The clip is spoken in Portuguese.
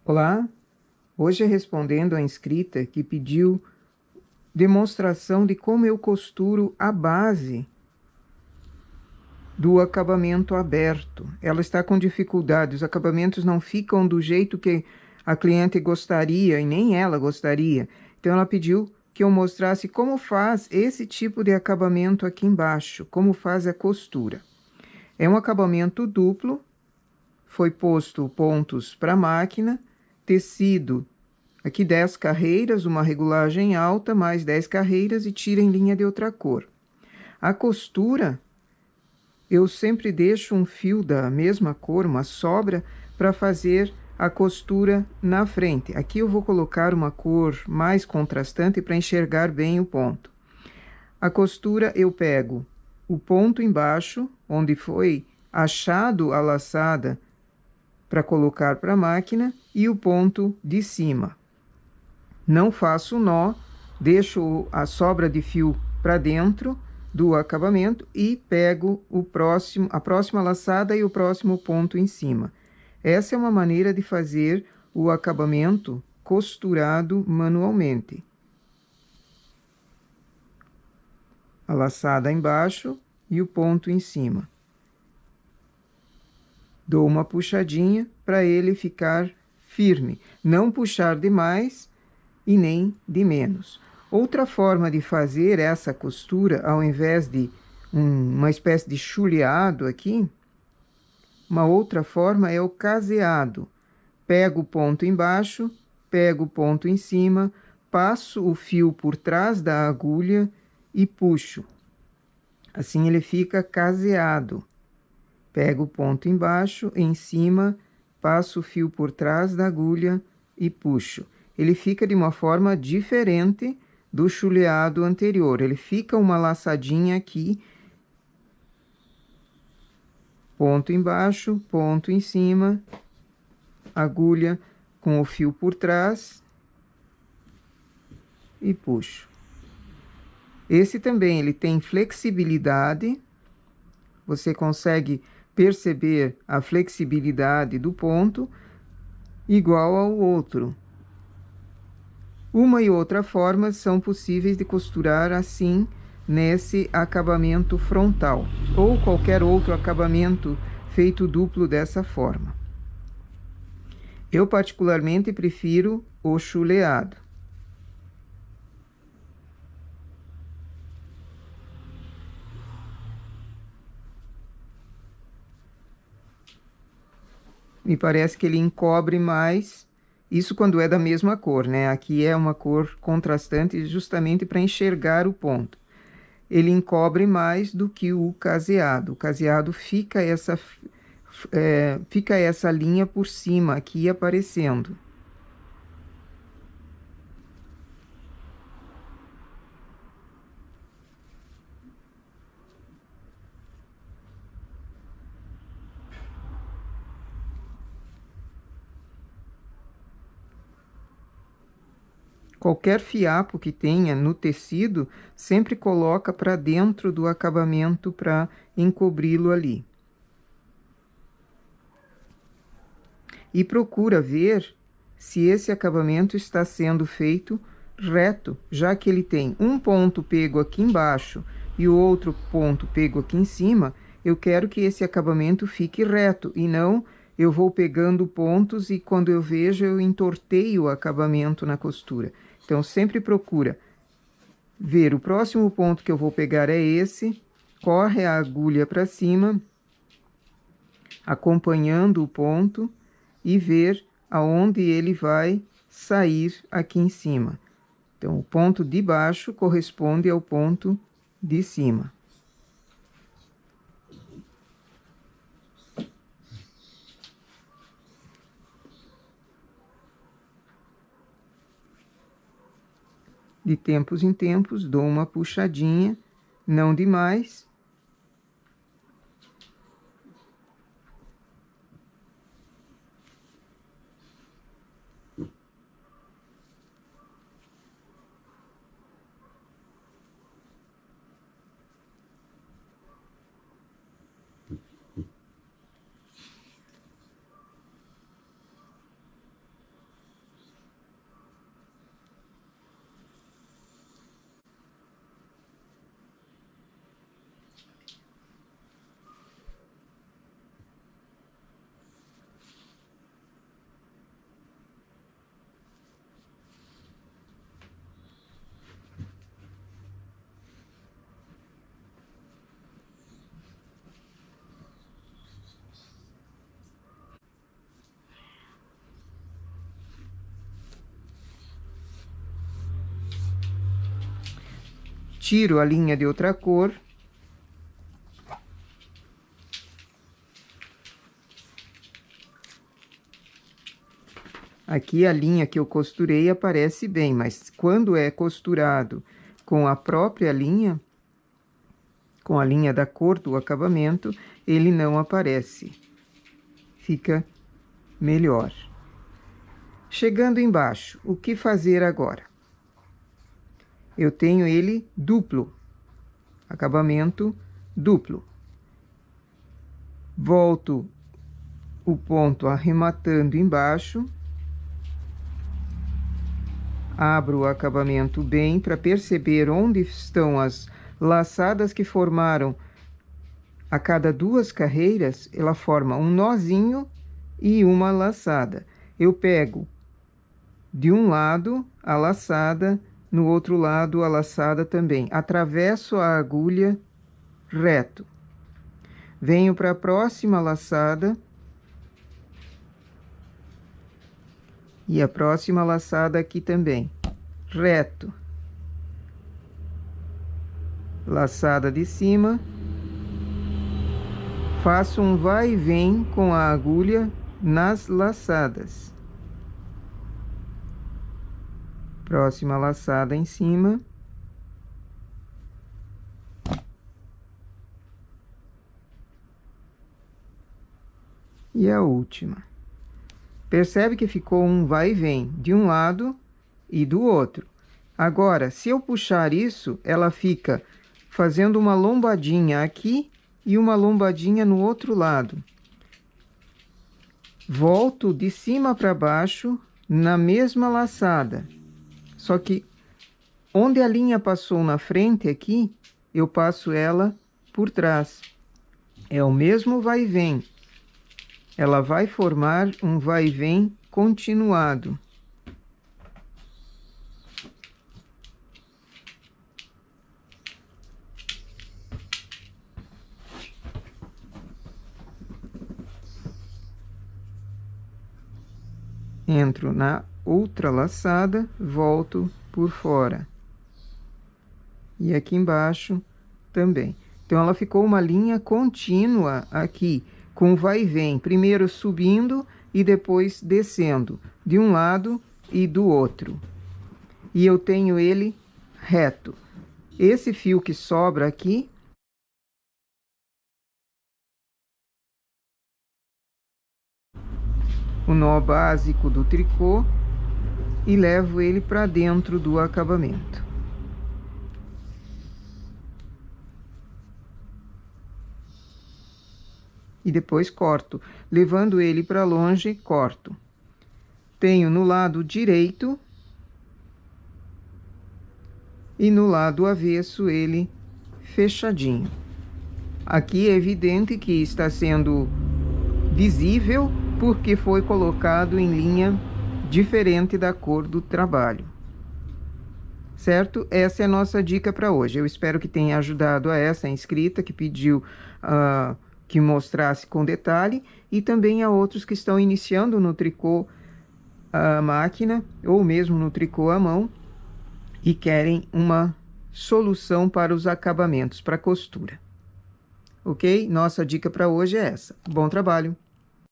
Olá, hoje respondendo a inscrita que pediu demonstração de como eu costuro a base do acabamento aberto. Ela está com dificuldade, os acabamentos não ficam do jeito que a cliente gostaria e nem ela gostaria. Então ela pediu que eu mostrasse como faz esse tipo de acabamento aqui embaixo, como faz a costura. É um acabamento duplo, foi posto pontos para a máquina, tecido aqui 10 carreiras, uma regulagem alta, mais 10 carreiras e tira em linha de outra cor. A costura, eu sempre deixo um fio da mesma cor, uma sobra, para fazer a costura na frente. Aqui eu vou colocar uma cor mais contrastante para enxergar bem o ponto. A costura eu pego o ponto embaixo, onde foi achado a laçada para colocar para a máquina, e o ponto de cima. Não faço nó, deixo a sobra de fio para dentro do acabamento e pego a próxima laçada e o próximo ponto em cima. Essa é uma maneira de fazer o acabamento costurado manualmente. A laçada embaixo e o ponto em cima. Dou uma puxadinha para ele ficar firme. Não puxar demais e nem de menos. Outra forma de fazer essa costura, ao invés de uma espécie de chuleado aqui, uma outra forma é o caseado. Pego o ponto embaixo, pego o ponto em cima, passo o fio por trás da agulha e puxo. Assim ele fica caseado. Pego o ponto embaixo, em cima, passo o fio por trás da agulha e puxo. Ele fica de uma forma diferente do chuleado anterior. Ele fica uma laçadinha aqui, ponto embaixo, ponto em cima, agulha com o fio por trás e puxo. Esse também, ele tem flexibilidade, você consegue perceber a flexibilidade do ponto igual ao outro. Uma e outra forma são possíveis de costurar assim nesse acabamento frontal, ou qualquer outro acabamento feito duplo dessa forma. Eu particularmente prefiro o chuleado. Me parece que ele encobre mais, isso quando é da mesma cor, né? Aqui é uma cor contrastante justamente para enxergar o ponto. Ele encobre mais do que o caseado. O caseado fica essa linha por cima aqui aparecendo. Qualquer fiapo que tenha no tecido, sempre coloca para dentro do acabamento para encobri-lo ali. E procura ver se esse acabamento está sendo feito reto, já que ele tem um ponto pego aqui embaixo e o outro ponto pego aqui em cima. Eu quero que esse acabamento fique reto e não eu vou pegando pontos e quando eu vejo eu entorteio o acabamento na costura. Então sempre procura ver o próximo ponto que eu vou pegar é esse, corre a agulha para cima, acompanhando o ponto e ver aonde ele vai sair aqui em cima. Então, o ponto de baixo corresponde ao ponto de cima. De tempos em tempos, dou uma puxadinha, não demais. tiro a linha de outra cor. Aqui a linha que eu costurei aparece bem, mas quando é costurado com a própria linha, com a linha da cor do acabamento, ele não aparece. Fica melhor. Chegando embaixo, o que fazer agora? Eu tenho ele duplo, acabamento duplo. Volto o ponto arrematando embaixo. Abro o acabamento bem para perceber onde estão as laçadas que formaram a cada 2 carreiras. Ela forma um nozinho e uma laçada. Eu pego de um lado a laçada, no outro lado a laçada também. Atravesso a agulha reto. Venho para a próxima laçada. E a próxima laçada aqui também, reto. Laçada de cima. Faço um vai e vem com a agulha nas laçadas. Próxima laçada em cima. E a última. Percebe que ficou um vai e vem de um lado e do outro. Agora, se eu puxar isso, ela fica fazendo uma lombadinha aqui e uma lombadinha no outro lado. Volto de cima para baixo na mesma laçada. Só que onde a linha passou na frente aqui, eu passo ela por trás. É o mesmo vai e vem. Ela vai formar um vai e vem continuado. Entro na outra laçada, volto por fora. E aqui embaixo também. Então, ela ficou uma linha contínua aqui, com vai e vem, primeiro subindo e depois descendo, de um lado e do outro. E eu tenho ele reto. Esse fio que sobra aqui, o nó básico do tricô, e levo ele para dentro do acabamento. E depois corto. Levando ele para longe, corto. Tenho no lado direito e no lado avesso ele fechadinho. Aqui é evidente que está sendo visível porque foi colocado em linha diferente da cor do trabalho. Certo? Essa é a nossa dica para hoje. Eu espero que tenha ajudado a essa inscrita que pediu que mostrasse com detalhe, e também a outros que estão iniciando no tricô a máquina ou mesmo no tricô à mão e querem uma solução para os acabamentos, para costura. Ok? Nossa dica para hoje é essa. Bom trabalho!